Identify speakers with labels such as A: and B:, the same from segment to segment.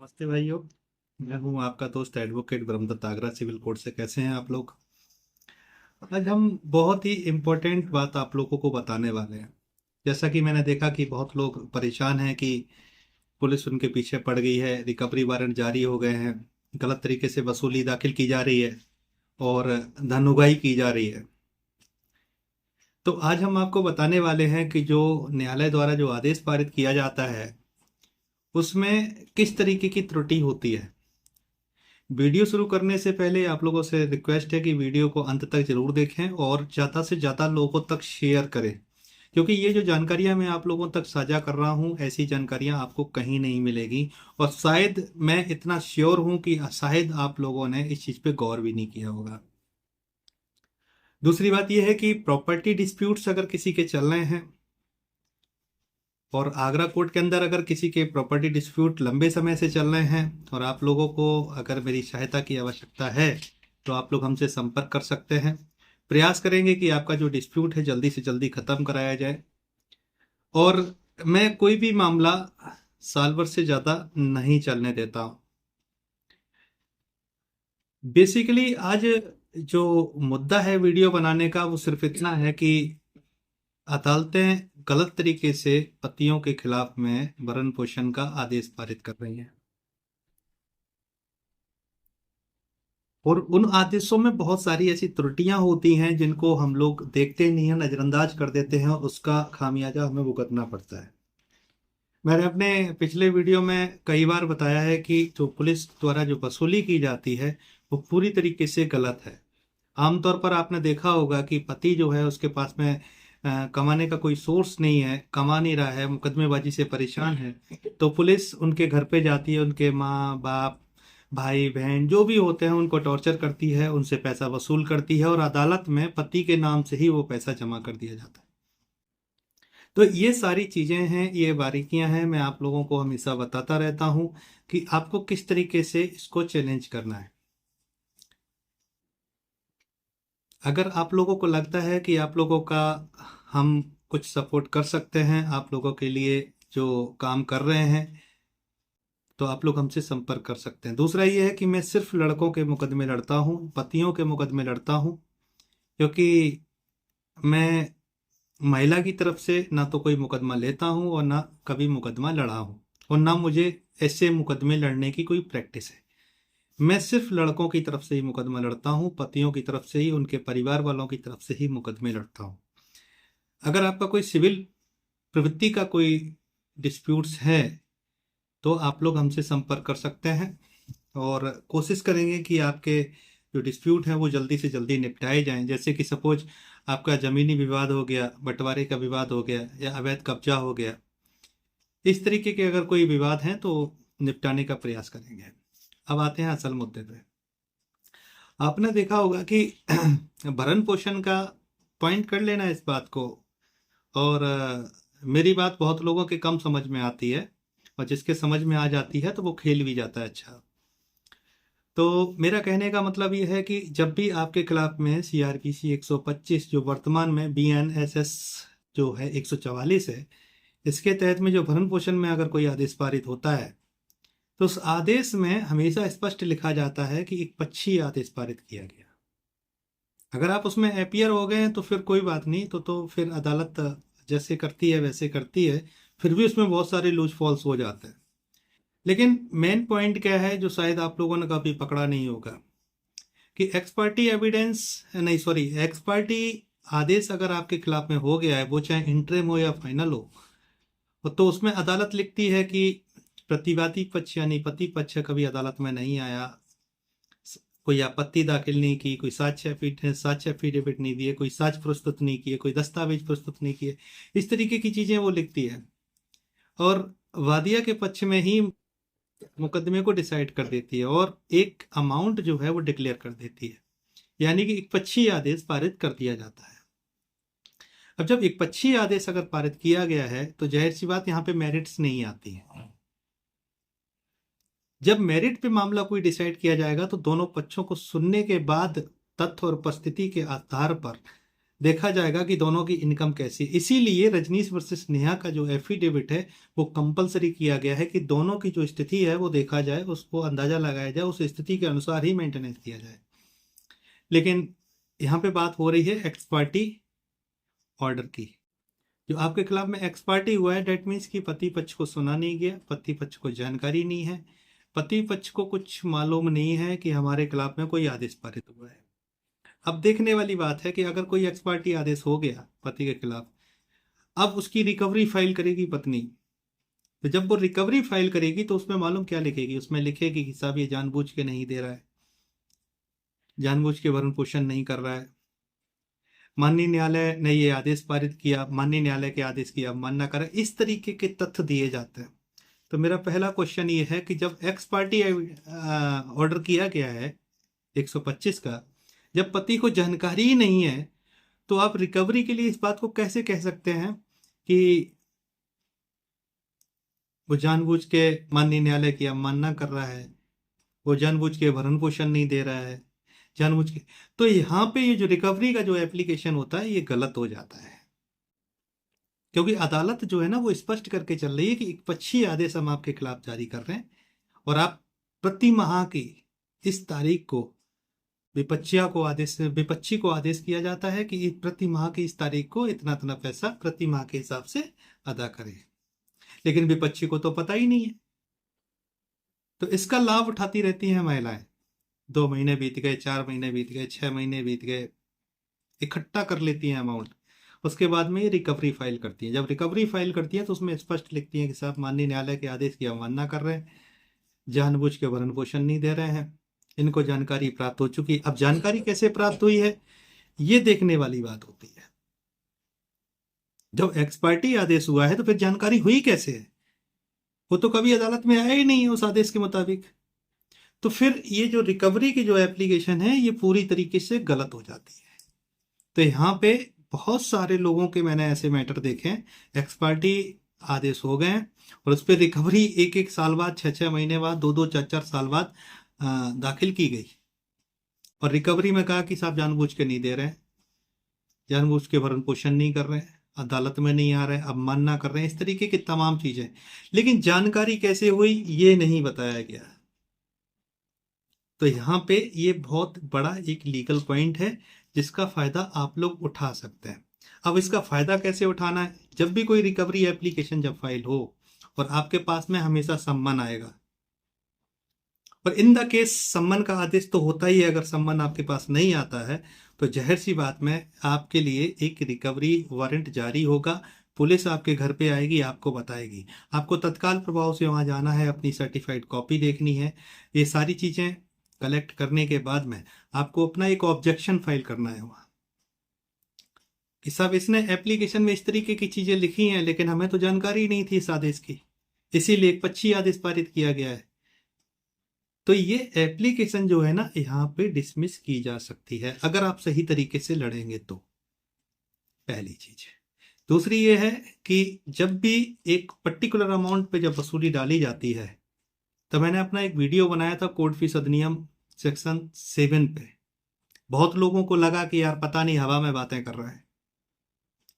A: नमस्ते भाइयों। मैं हूं आपका दोस्त advocate Brahmadatt Agra civil court से। कैसे हैं आप लोग? आज हम बहुत ही इम्पोर्टेंट बात आप लोगों को बताने वाले हैं। जैसा कि मैंने देखा कि बहुत लोग परेशान हैं कि पुलिस उनके पीछे पड़ गई है, रिकवरी वारंट जारी हो गए हैं, गलत तरीके से वसूली दाखिल की जा रही है और धन उगाही की जा रही है। तो आज हम आपको बताने वाले हैं कि जो न्यायालय द्वारा जो आदेश पारित किया जाता है उसमें किस तरीके की त्रुटि होती है। वीडियो शुरू करने से पहले आप लोगों से रिक्वेस्ट है कि वीडियो को अंत तक जरूर देखें और ज़्यादा से ज़्यादा लोगों तक शेयर करें, क्योंकि ये जो जानकारियां मैं आप लोगों तक साझा कर रहा हूं ऐसी जानकारियां आपको कहीं नहीं मिलेगी। और शायद मैं इतना श्योर हूं कि शायद आप लोगों ने इस चीज़ पे गौर भी नहीं किया होगा। दूसरी बात यह है कि प्रॉपर्टी डिस्प्यूट्स अगर किसी के चल रहे हैं और आगरा कोर्ट के अंदर अगर किसी के प्रॉपर्टी डिस्प्यूट लंबे समय से चल रहे हैं और आप लोगों को अगर मेरी सहायता की आवश्यकता है तो आप लोग हमसे संपर्क कर सकते हैं। प्रयास करेंगे कि आपका जो डिस्प्यूट है जल्दी से जल्दी खत्म कराया जाए। और मैं कोई भी मामला साल भर से ज़्यादा नहीं चलने देता हूँ। बेसिकली आज जो मुद्दा है वीडियो बनाने का वो सिर्फ इतना है कि अदालतें गलत तरीके से पतियों के खिलाफ में भरण पोषण का आदेश पारित कर रही हैं और उन आदेशों में बहुत सारी ऐसी त्रुटियां होती हैं जिनको हम लोग देखते नहीं हैं, नजरअंदाज कर देते हैं और उसका खामियाजा हमें भुगतना पड़ता है। मैंने अपने पिछले वीडियो में कई बार बताया है कि जो पुलिस द्वारा जो वसूली की जाती है वो पूरी तरीके से गलत है। आमतौर पर आपने देखा होगा कि पति जो है उसके पास में कमाने का कोई सोर्स नहीं है, कमा नहीं रहा है, मुकदमेबाजी से परेशान है, तो पुलिस उनके घर पे जाती है, उनके माँ बाप भाई बहन जो भी होते हैं उनको टॉर्चर करती है, उनसे पैसा वसूल करती है और अदालत में पति के नाम से ही वो पैसा जमा कर दिया जाता है। तो ये सारी चीजें हैं, ये बारीकियां हैं, मैं आप लोगों को हमेशा बताता रहता हूं कि आपको किस तरीके से इसको चैलेंज करना है। अगर आप लोगों को लगता है कि आप लोगों का हम कुछ सपोर्ट कर सकते हैं, आप लोगों के लिए जो काम कर रहे हैं, तो आप लोग हमसे संपर्क कर सकते हैं। दूसरा ये है कि मैं सिर्फ लड़कों के मुकदमे लड़ता हूँ, पतियों के मुकदमे लड़ता हूँ, क्योंकि मैं महिला की तरफ से ना तो कोई मुकदमा लेता हूँ और ना कभी मुकदमा लड़ा हूँ और ना मुझे ऐसे मुकदमे लड़ने की कोई प्रैक्टिस है। मैं सिर्फ लड़कों की तरफ से ही मुकदमा लड़ता हूँ, पतियों की तरफ से ही, उनके परिवार वालों की तरफ से ही मुकदमे लड़ता हूँ। अगर आपका कोई सिविल प्रवृत्ति का कोई डिस्प्यूट्स है तो आप लोग हमसे संपर्क कर सकते हैं और कोशिश करेंगे कि आपके जो डिस्प्यूट हैं वो जल्दी से जल्दी निपटाए जाएं। जैसे कि सपोज आपका जमीनी विवाद हो गया, बंटवारे का विवाद हो गया या अवैध कब्जा हो गया, इस तरीके के अगर कोई विवाद हैं तो निपटाने का प्रयास करेंगे। अब आते हैं असल मुद्दे पे। आपने देखा होगा कि भरण पोषण का पॉइंट कर लेना इस बात को। और मेरी बात बहुत लोगों के कम समझ में आती है और जिसके समझ में आ जाती है तो वो खेल भी जाता है। अच्छा, तो मेरा कहने का मतलब ये है कि जब भी आपके खिलाफ में सीआरपीसी 125 जो वर्तमान में बीएनएसएस जो है 144 है, इसके तहत में जो भरण पोषण में अगर कोई आदेश पारित होता है तो उस आदेश में हमेशा स्पष्ट लिखा जाता है कि एक पक्षीय आदेश पारित किया गया। अगर आप उसमें अपीयर हो गए हैं तो फिर कोई बात नहीं, तो फिर अदालत जैसे करती है वैसे करती है। फिर भी उसमें बहुत सारे लूज फॉल्स हो जाते हैं। लेकिन मेन पॉइंट क्या है जो शायद आप लोगों ने कभी पकड़ा नहीं होगा कि एक्सपर्टी एविडेंस, नहीं सॉरी, एक्सपर्टी आदेश अगर आपके खिलाफ में हो गया है, वो चाहे इंटरिम हो या फाइनल हो, तो उसमें अदालत लिखती है कि प्रतिवादी पक्ष यानी पति पक्ष कभी अदालत में नहीं आया, कोई आपत्ति दाखिल नहीं की, कोई साक्ष्य एफिडेविट नहीं दिए, कोई साक्ष्य प्रस्तुत नहीं किए, कोई दस्तावेज प्रस्तुत नहीं किए, इस तरीके की चीजें वो लिखती है और वादिया के पक्ष में ही मुकदमे को डिसाइड कर देती है और एक अमाउंट जो है वो डिक्लेयर कर देती है, यानी कि एक पक्षीय आदेश पारित कर दिया जाता है। अब जब एक पक्षीय आदेश अगर पारित किया गया है तो जाहिर सी बात यहाँ पे मेरिट्स नहीं आती है। जब मेरिट पे मामला कोई डिसाइड किया जाएगा तो दोनों पक्षों को सुनने के बाद तथ्य और उपस्थिति के आधार पर देखा जाएगा कि दोनों की इनकम कैसी है। इसीलिए रजनीश वर्सेस नेहा का जो एफिडेविट है वो कंपलसरी किया गया है कि दोनों की जो स्थिति है वो देखा जाए, उसको अंदाजा लगाया जाए, उस स्थिति के अनुसार ही मेंटेनेंस किया जाए। लेकिन यहाँ पे बात हो रही है एक्स पार्टी ऑर्डर की। जो आपके खिलाफ में एक्स पार्टी हुआ है, डेट मीन्स कि पति पक्ष को सुना नहीं गया, पति पक्ष को जानकारी नहीं है, पति पक्ष को कुछ मालूम नहीं है कि हमारे खिलाफ में कोई आदेश पारित हुआ है। अब देखने वाली बात है कि अगर कोई एक्स पार्टी आदेश हो गया पति के खिलाफ, अब उसकी रिकवरी फाइल करेगी पत्नी। तो जब वो रिकवरी फाइल करेगी तो उसमें मालूम क्या लिखेगी? उसमें लिखेगी कि साहब ये जानबूझ के नहीं दे रहा है, जानबूझ के भरण पोषण नहीं कर रहा है, माननीय न्यायालय ने ये आदेश पारित किया, माननीय न्यायालय के आदेश की अवमानना करे, इस तरीके के तथ्य दिए जाते हैं। तो मेरा पहला क्वेश्चन ये है कि जब एक्स पार्टी ऑर्डर किया गया है 125 का, जब पति को जानकारी ही नहीं है, तो आप रिकवरी के लिए इस बात को कैसे कह सकते हैं कि वो जानबूझ के माननीय न्यायालय की अवमानना कर रहा है, वो जानबूझ के भरण पोषण नहीं दे रहा है, जानबूझ के। तो यहाँ पे ये जो रिकवरी का जो एप्लीकेशन होता है ये गलत हो जाता है, क्योंकि अदालत जो है ना वो स्पष्ट करके चल रही है कि एक पक्षीय आदेश हम आपके खिलाफ जारी कर रहे हैं और आप प्रति माह की इस तारीख को विपक्षी को आदेश किया जाता है कि प्रति माह की इस तारीख को इतना इतना पैसा प्रति माह के हिसाब से अदा करें। लेकिन विपक्षी को तो पता ही नहीं है, तो इसका लाभ उठाती रहती हैं महिलाएं। 2 महीने बीत गए, 4 महीने बीत गए, 6 महीने बीत गए, इकट्ठा कर लेती हैं अमाउंट। उसके बाद में ये रिकवरी फाइल करती हैं। जब रिकवरी फाइल करती हैं तो उसमें स्पष्ट लिखती हैं कि साहब माननीय न्यायालय के आदेश की अवमानना कर रहे हैं, जानबूझ के भरण पोषण नहीं दे रहे हैं, इनको जानकारी प्राप्त हो चुकी। अब जानकारी कैसे प्राप्त हुई है ये देखने वाली बात होती है। जब एक्स पार्टी आदेश हुआ है तो फिर जानकारी हुई कैसे है? वो तो कभी अदालत में आया ही नहीं है उस आदेश के मुताबिक। तो फिर ये जो रिकवरी की जो एप्लीकेशन है ये पूरी तरीके से गलत हो जाती है। तो यहाँ पे बहुत सारे लोगों के मैंने ऐसे मैटर देखे हैं, एक्स पार्टी आदेश हो गए हैं और उस पर रिकवरी 1-1 साल बाद, 6-6 महीने बाद, 2-2, 4-4 साल बाद दाखिल की गई और रिकवरी में कहा कि साहब जानबूझ के नहीं दे रहे हैं, जानबूझ के भरण पोषण नहीं कर रहे हैं, अदालत में नहीं आ रहे हैं, अवमानना कर रहे हैं, इस तरीके की तमाम चीजें। लेकिन जानकारी कैसे हुई ये नहीं बताया गया। तो यहाँ पे ये बहुत बड़ा एक लीगल पॉइंट है जिसका फायदा आप लोग उठा सकते हैं। अब इसका फायदा कैसे उठाना है? जब भी कोई रिकवरी एप्लीकेशन जब फाइल हो और आपके पास में हमेशा सम्मन आएगा, और इन द केस सम्मन का आदेश तो होता ही है। अगर सम्मन आपके पास नहीं आता है तो जाहिर सी बात में आपके लिए एक रिकवरी वारंट जारी होगा, पुलिस आपके घर पे आएगी, आपको बताएगी, आपको तत्काल प्रभाव से वहां जाना है, अपनी सर्टिफाइड कॉपी देखनी है। ये सारी चीजें कलेक्ट करने के बाद में आपको अपना एक ऑब्जेक्शन फाइल करना है वहां कि साहब इसने एप्लीकेशन में इस तरीके की चीजें लिखी हैं लेकिन हमें तो जानकारी नहीं थी इस आदेश की, इसीलिए एक पक्षी आदेश पारित किया गया है। तो ये एप्लीकेशन जो है ना यहाँ पे डिसमिस की जा सकती है अगर आप सही तरीके से लड़ेंगे तो, पहली चीज। दूसरी ये है कि जब भी एक पर्टिकुलर अमाउंट पे जब वसूली डाली जाती है, तो मैंने अपना एक वीडियो बनाया था कोर्ट फीस अधिनियम सेक्शन 7 पे। बहुत लोगों को लगा कि यार पता नहीं हवा में बातें कर रहा है,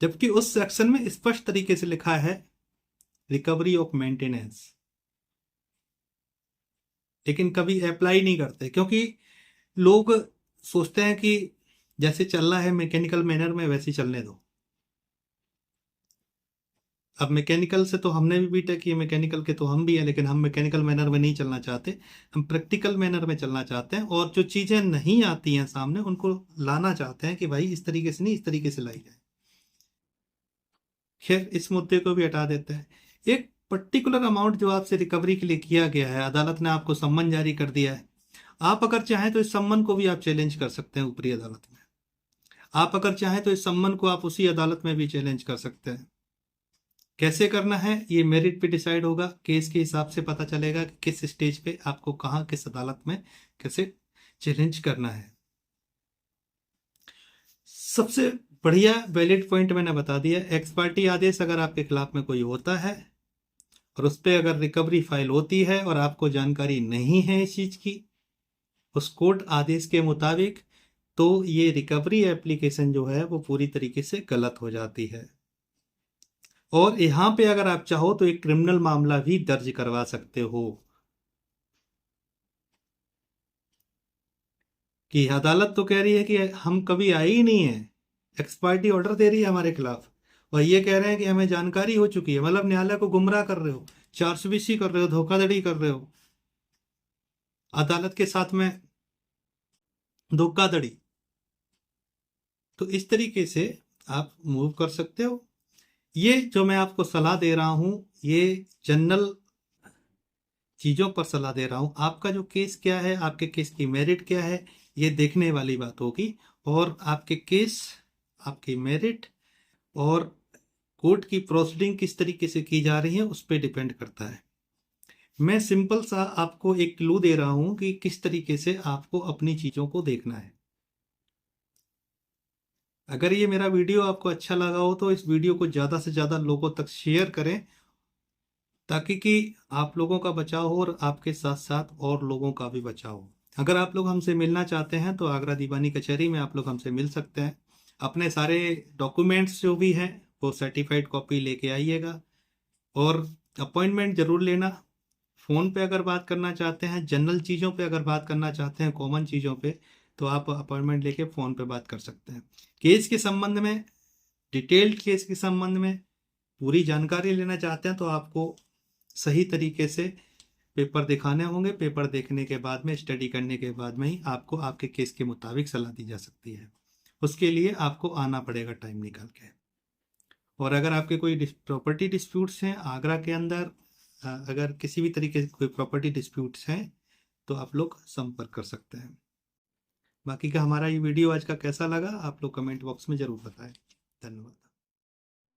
A: जबकि उस सेक्शन में स्पष्ट तरीके से लिखा है रिकवरी ऑफ मेंटेनेंस। लेकिन कभी अप्लाई नहीं करते क्योंकि लोग सोचते हैं कि जैसे चलना है मैकेनिकल मैनर में वैसे ही चलने दो। अब मैकेनिकल से तो हमने भी बीटेक किए, मैकेनिकल के तो हम भी हैं, लेकिन हम मैकेनिकल मैनर में नहीं चलना चाहते, हम प्रैक्टिकल मैनर में चलना चाहते हैं। और जो चीज़ें नहीं आती हैं सामने उनको लाना चाहते हैं कि भाई इस तरीके से नहीं, इस तरीके से लाई जाए। खैर इस मुद्दे को भी हटा देते हैं। एक पर्टिकुलर अमाउंट जो आपसे रिकवरी के लिए किया गया है, अदालत ने आपको सम्मन जारी कर दिया है, आप अगर चाहें तो इस सम्मन को भी आप चैलेंज कर सकते हैं ऊपरी अदालत में। आप अगर चाहें तो इस सम्मन को आप उसी अदालत में भी चैलेंज कर सकते हैं। कैसे करना है ये मेरिट पे डिसाइड होगा, केस के हिसाब से पता चलेगा कि किस स्टेज पे आपको कहाँ किस अदालत में कैसे चैलेंज करना है। सबसे बढ़िया वैलिड पॉइंट मैंने बता दिया। एक्स पार्टी आदेश अगर आपके खिलाफ में कोई होता है और उस पर अगर रिकवरी फाइल होती है और आपको जानकारी नहीं है इस चीज की, उस कोर्ट आदेश के मुताबिक तो ये रिकवरी एप्लीकेशन जो है वो पूरी तरीके से गलत हो जाती है। और यहाँ पे अगर आप चाहो तो एक क्रिमिनल मामला भी दर्ज करवा सकते हो कि अदालत तो कह रही है कि हम कभी आए ही नहीं है, एक्सपायरी ऑर्डर दे रही है हमारे खिलाफ, और ये कह रहे हैं कि हमें जानकारी हो चुकी है। मतलब न्यायालय को गुमराह कर रहे हो, चार्जबीसी कर रहे हो, धोखाधड़ी कर रहे हो, अदालत के साथ में धोखाधड़ी। तो इस तरीके से आप मूव कर सकते हो। ये जो मैं आपको सलाह दे रहा हूं, ये जनरल चीजों पर सलाह दे रहा हूं। आपका जो केस क्या है, आपके केस की मेरिट क्या है, ये देखने वाली बात होगी। और आपके केस, आपकी मेरिट और कोर्ट की प्रोसीडिंग किस तरीके से की जा रही है उस पर डिपेंड करता है। मैं सिंपल सा आपको एक क्लू दे रहा हूं कि किस तरीके से आपको अपनी चीजों को देखना है। अगर ये मेरा वीडियो आपको अच्छा लगा हो तो इस वीडियो को ज़्यादा से ज़्यादा लोगों तक शेयर करें, ताकि कि आप लोगों का बचाव हो और आपके साथ साथ और लोगों का भी बचाव हो। अगर आप लोग हमसे मिलना चाहते हैं तो आगरा दीवानी कचहरी में आप लोग हमसे मिल सकते हैं। अपने सारे डॉक्यूमेंट्स जो भी हैं वो सर्टिफाइड कॉपी लेके आइएगा, और अपॉइंटमेंट ज़रूर लेना। फ़ोन पे अगर बात करना चाहते हैं, जनरल चीज़ों पे अगर बात करना चाहते हैं, कॉमन चीज़ों पे, तो आप अपॉइंटमेंट लेके फ़ोन पे बात कर सकते हैं। केस के संबंध में, डिटेल्ड केस के संबंध में पूरी जानकारी लेना चाहते हैं तो आपको सही तरीके से पेपर दिखाने होंगे। पेपर देखने के बाद में, स्टडी करने के बाद में ही आपको आपके केस के मुताबिक सलाह दी जा सकती है। उसके लिए आपको आना पड़ेगा टाइम निकाल के। और अगर आपके कोई प्रॉपर्टी डिस्प्यूट्स हैं आगरा के अंदर, अगर किसी भी तरीके से कोई प्रॉपर्टी डिस्प्यूट्स हैं, तो आप लोग संपर्क कर सकते हैं। बाकी का हमारा ये वीडियो आज का कैसा लगा आप लोग कमेंट बॉक्स में ज़रूर बताएं। धन्यवाद।